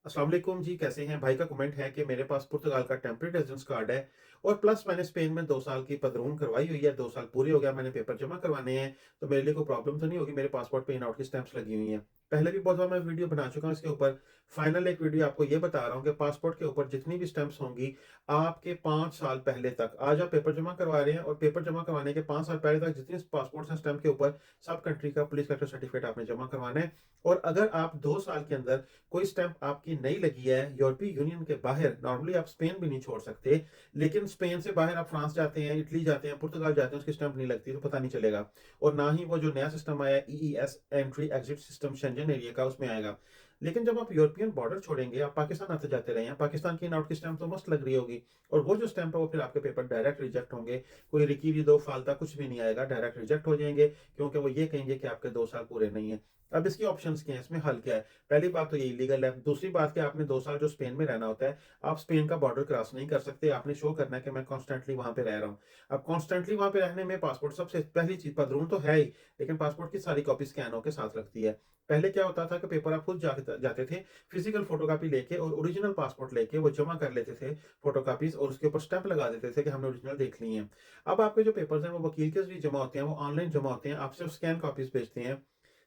अस्सलाम वालेकुम जी, कैसे हैं? भाई का कमेंट है कि मेरे पास पुर्तगाल का टेम्परेरी रेजिडेंस कार्ड है और प्लस मैंने स्पेन में 2 साल की पदरून करवाई हुई है, 2 साल पूरे हो गया, मैंने पेपर जमा करवाने हैं, तो मेरे लिए कोई प्रॉब्लम तो नहीं होगी? मेरे पासपोर्ट पे इन आउट की स्टैम्प्स लगी हुई हैं। पहले भी बहुत बार मैं वीडियो बना चुका हूँ इसके ऊपर। फाइनल एक वीडियो आपको ये बता रहा हूँ कि पासपोर्ट के ऊपर जितनी भी स्टैम्प्स होंगी, आपके 5 साल पहले तक, आज आप पेपर जमा करवा रहे हैं और पेपर जमा करवाने के 5 साल पहले तक जितनी पासपोर्ट हैं स्टैम्प के ऊपर, सब कंट्री का पुलिस कलेक्टर सर्टिफिकेट आपने जमा करवाना है। और अगर आप 2 साल के अंदर कोई स्टैंप आपकी नहीं लगी है यूरोपीय यूनियन के बाहर, नॉर्मली आप स्पेन भी नहीं छोड़ सकते, लेकिन स्पेन से बाहर आप फ्रांस जाते हैं, इटली जाते हैं, पुर्तगाल जाते हैं, उसकी स्टैंप नहीं लगती तो पता नहीं चलेगा। और ना ही वो जो नया सिस्टम आया EES entry exit system Schengen area का उसमें आएगा। लेकिन जब आप यूरोपियन बॉर्डर छोड़ेंगे, आप पाकिस्तान आते जाते रहे हैं, पाकिस्तान की इन आउट की स्टैंप तो मस्त लग रही होगी, और वो जो स्टैंप है वो फिर आपके पेपर डायरेक्ट रिजेक्ट होंगे। कोई रिकीरी दो फालता कुछ भी नहीं आएगा, डायरेक्ट रिजेक्ट हो जाएंगे, क्योंकि वो ये कहेंगे कि आपके 2 साल पूरे नहीं है। अब इसकी ऑप्शंस क्या है, इसमें हल क्या है? पहली बात तो ये इलीगल है। दूसरी बात कि आपने 2 साल जो स्पेन में रहना होता है, आप स्पेन का बॉर्डर क्रॉस नहीं कर सकते। आपने शो करना है कि मैं कॉन्स्टेंटली वहाँ पे रह रहा हूँ। अब कॉन्स्टेंटली वहाँ पे रहने में पासपोर्ट सबसे पहली चीज़, पदरून तो है ही, लेकिन पासपोर्ट की सारी कॉपी स्कैन होकर साथ लगती है। पहले क्या होता था कि पेपर आप खुद जाके जाते थे, फिजिकल फोटोकॉपी लेके और ओरिजिनल पासपोर्ट लेके वो जमा कर लेते थे फोटोकॉपीज़, और उसके ऊपर स्टैंप लगा देते थे कि हमने ओरिजिनल देख ली है। अब आपके जो पेपर्स हैं वो वकील के ज़रिए जमा होते हैं, वो ऑनलाइन जमा होते हैं, आप सिर्फ स्कैन कॉपीज़ भेजते हैं।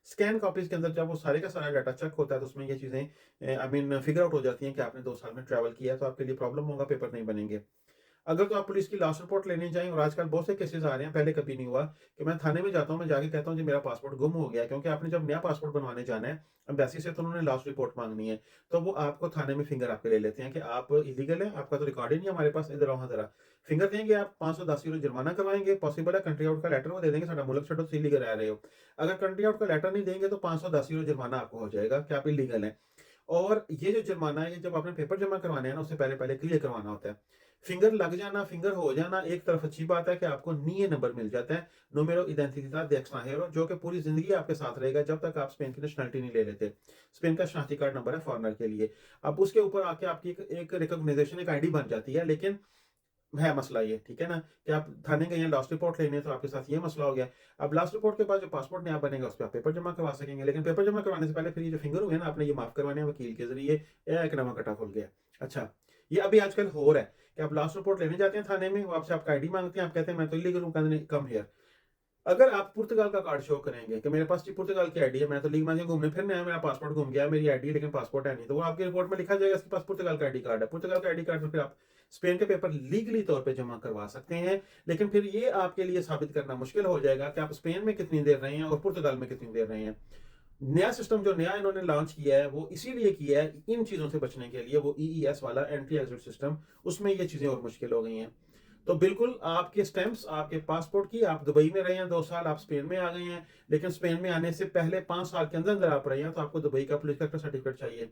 स्कैन कॉपीज़ के अंदर जब वो सारे का सारा डाटा चेक होता है, तो उसमें ये चीज़ें आई मीन फिगर आउट हो जाती हैं कि आपने 2 साल में ट्रैवल किया है, तो आपके लिए प्रॉब्लम होगा, पेपर नहीं बनेंगे। अगर तो आप पुलिस की लास्ट रिपोर्ट लेने जाएँ, और आजकल बहुत से केसेस आ रहे हैं, पहले कभी नहीं हुआ कि मैं थाने में जाता हूँ, मैं जाके कहता हूँ जी मेरा पासपोर्ट गुम हो गया है, क्योंकि आपने जब नया पासपोर्ट बनवाने जाना है, एम्बेसी से तो उन्होंने लास्ट रिपोर्ट माँगनी है। तो वो आपको थाने में फिंगर आपके ले लेते हैं कि आप इलीगल हैं, आपका तो रिकॉर्ड ही नहीं है हमारे पास, इधर आओ हाँ ज़रा। फिंगर देंगे, आप 510 यूरो जुर्माना करवाएँगे, पॉसिबल है कंट्री आउट का लेटर वो दे देंगे, साडा मुल्क छड्डो तुसीं इलीगल रह रहे हो। अगर कंट्री आउट का लेटर नहीं देंगे तो 510 यूरो जुर्माना आपको हो जाएगा कि आप इलीगल हैं। और ये जो जुर्माना है, ये जब आपने पेपर जमा करवाने हैं ना, उससे पहले-पहले क्लियर करवाना होता है। फिंगर लग जाना, फिंगर हो जाना एक तरफ अच्छी बात है कि आपको NIE नंबर मिल जाता है, नूमेरो इडेंटिडad de extranjero, जो कि पूरी ज़िंदगी आपके साथ रहेगा जब तक आप स्पेन की नेशनैलिटी नहीं ले लेते। स्पेन का शनाख्ती कार्ड नंबर है फॉरेनर के लिए। अब उसके ऊपर आके आपकी एक एक रिकॉग्निशन, एक आईडी बन जाती है, लेकिन है मसला ये, ठीक है ना? कि आप थाने गए हैं लास्ट रिपोर्ट लेने, तो आपके साथ ये मसला हो गया। अब लास्ट रिपोर्ट के बाद जो पासपोर्ट नया बनेगा, उस पे आप पेपर जमा करवा सकेंगे, लेकिन पेपर जमा करवाने से पहले फिर ये जो फिंगर हुए हैं ना, आपने ये माफ़ करवाने हैं वकील के ज़रिए, ये एक नवा कटा खुल गया। अच्छा, ये अभी आजकल हो रहा है कि आप लास्ट रिपोर्ट लेने जाते हैं थाने में, वो आपसे आपका आईडी माँगते हैं, आप कहते हैं मैं तो इलीगल हूँ, कहते नहीं कम हियर। अगर आप पुर्तगाल का कार्ड शो करेंगे कि मेरे पास जी पुर्तगाल की आईडी है, मैं तो लीग में घूमने फिरने आया, मेरा पासपोर्ट गुम गया, मेरी आईडी है लेकिन पासपोर्ट है नहीं, तो वो आपकी रिपोर्ट में लिखा जाएगा इसके पास पुर्तगाल का आईडी कार्ड है। पुर्तगाल का आईडी कार्ड में फिर आप स्पेन के पेपर लीगली तौर पे जमा करवा सकते हैं, लेकिन फिर ये आपके लिए साबित करना मुश्किल हो जाएगा कि आप स्पेन में कितनी देर रहे हैं और पुर्तगाल में कितनी देर रहे हैं। नया सिस्टम जो नया इन्होंने लॉन्च किया है, वो इसीलिए किया है इन चीज़ों से बचने के लिए, वो ईईएस वाला एंट्री एग्जिट सिस्टम, उसमें ये चीज़ें और मुश्किल हो गई हैं। तो बिल्कुल आपके स्टैम्प्स, आपके पासपोर्ट की, आप दुबई में रहे हैं 2 साल, आप स्पेन में आ गए हैं, लेकिन स्पेन में आने से पहले 5 साल के अंदर-अंदर आप रहे हैं, तो आपको दुबई का पुलिस का सर्टिफिकेट चाहिए।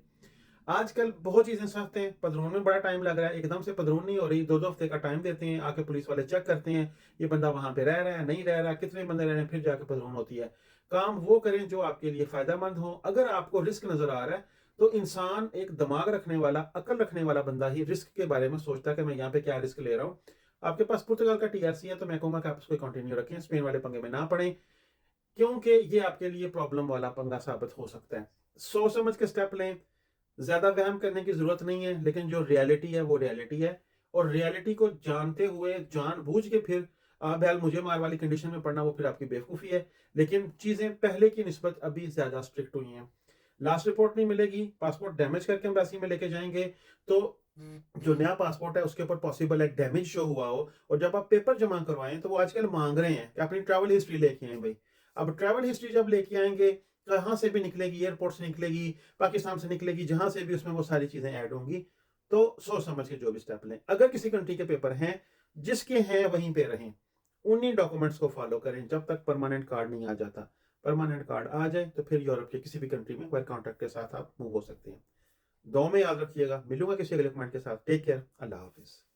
आजकल बहुत चीज़ें सख्त हैं, पदरून में बड़ा टाइम लग रहा है, एकदम से पदरून नहीं हो रही, 2-2 हफ्ते का टाइम देते हैं, आके पुलिस वाले चेक करते हैं, ये बंदा वहाँ पे रह रहा है, नहीं रह रहा, कितने बंदे रह रहे हैं, फिर जाके पदरून होती है। काम वो करें जो आपके लिए फ़ायदेमंद हो। अगर आपको रिस्क नज़र आ रहा है, तो इंसान एक दिमाग रखने वाला, अक्ल रखने वाला बंदा ही रिस्क के बारे में सोचता है कि मैं यहाँ पे क्या रिस्क ले रहा हूँ। आपके पास पुर्तगाल का टीआरसी है, तो मैं कहूँगा कि आप उसको कंटिन्यू रखें, स्पेन वाले पंगे में ना पड़ें, क्योंकि ये आपके लिए प्रॉब्लम वाला पंगा साबित हो सकता है। सोच समझ के स्टेप लें, ज़्यादा वहम करने की ज़रूरत नहीं है, लेकिन जो रियलिटी है वो रियलिटी है, और रियलिटी को जानते हुए, जानबूझ के फिर बैल मुझे मार वाली कंडीशन में पड़ना, वो फिर आपकी बेवकूफ़ी है। लेकिन चीज़ें पहले की निस्बत अभी ज़्यादा स्ट्रिक्ट हुई हैं। लास्ट रिपोर्ट नहीं मिलेगी, पासपोर्ट डैमेज करके एम्बेसी में लेके जाएँगे, तो जो नया पासपोर्ट है उसके ऊपर पॉसिबल है डैमेज शो हुआ हो, और जब आप पेपर जमा करवाएँ, तो वो आजकल माँग रहे हैं कि अपनी ट्रैवल हिस्ट्री लेके आएँ भई। अब ट्रैवल हिस्ट्री जब लेके आएँगे, कहाँ से भी निकलेगी, एयरपोर्ट से निकलेगी, पाकिस्तान से निकलेगी, जहाँ से भी, उसमें वो सारी चीज़ें ऐड होंगी। तो सोच समझ के जो भी स्टेप लें। अगर किसी कंट्री के पेपर हैं, जिसके हैं वहीं पे रहें। उन्हीं डॉक्यूमेंट्स को फॉलो करें जब तक परमानेंट कार्ड नहीं आ जाता। परमानेंट कार्ड आ जाए तो फिर यूरोप के किसी भी कंट्री में वर्क कॉन्ट्रैक्ट के साथ आप मूव हो सकते हैं। दुआ में याद रखिएगा। मिलूँगा किसी अगले कमेंट के साथ। Take care. अल्लाह हाफ़िज़।